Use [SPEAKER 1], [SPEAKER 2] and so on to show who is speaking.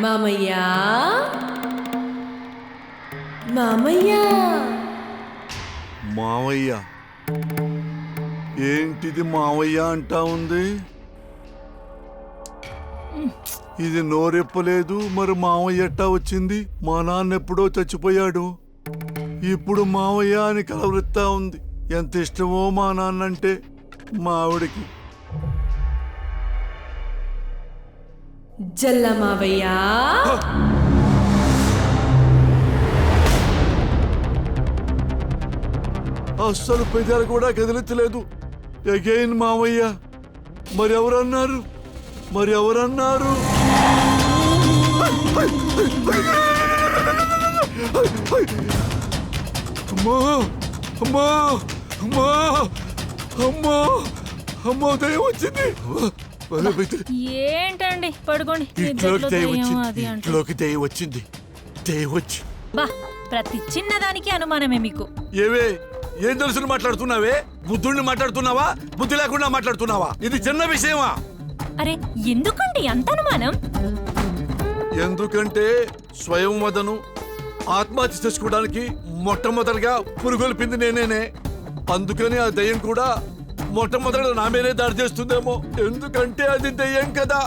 [SPEAKER 1] మామయ్య మామయ్య
[SPEAKER 2] మావయ్య ఏంటిది మావయ్య అంటా ఉంది? ఇది నోరెప్పలేదు, మరి మావయ్య ఎట్టా వచ్చింది? మా నాన్న ఎప్పుడో చచ్చిపోయాడు, ఇప్పుడు మావయ్య అని కలవరిస్తా ఉంది. ఎంత ఇష్టమో మా నాన్న అంటే మా ఆవిడకి.
[SPEAKER 1] జల్ల మావయ్య
[SPEAKER 2] అస్సలు పెదాలు కూడా కదిలించలేదు. అగైన్ మావయ్య. మరి ఎవరన్నారు? అమ్మా అమ్మా అమ్మా అమ్మా అమ్మా దయ్యం వచ్చింది.
[SPEAKER 3] ఏంటండి పడుకోండి.
[SPEAKER 2] ఇంట్లోకి దయ్యం వచ్చింది.
[SPEAKER 3] బా ప్రతి చిన్నదానికి అనుమానమే మీకు.
[SPEAKER 2] ఏవే ఏం తెలుసుని మాట్లాడుతున్నావే? బుద్ధుడిని మాట్లాడుతున్నావా? బుద్ధి లేకుండా మాట్లాడుతున్నావా? ఇది చిన్న విషయమా?
[SPEAKER 3] అరే ఎందుకండి అంత అనుమానం?
[SPEAKER 2] ఎందుకంటే స్వయం వదను ఆత్మహత్య చేసుకోవడానికి మొట్టమొదటిగా పురుగొల్పింది నేనేనే. అందుకని ఆ దయ్యం కూడా మొట్టమొదట నా మీదే దాడి చేస్తుందేమో. ఎందుకంటే అది దయ్యం కదా.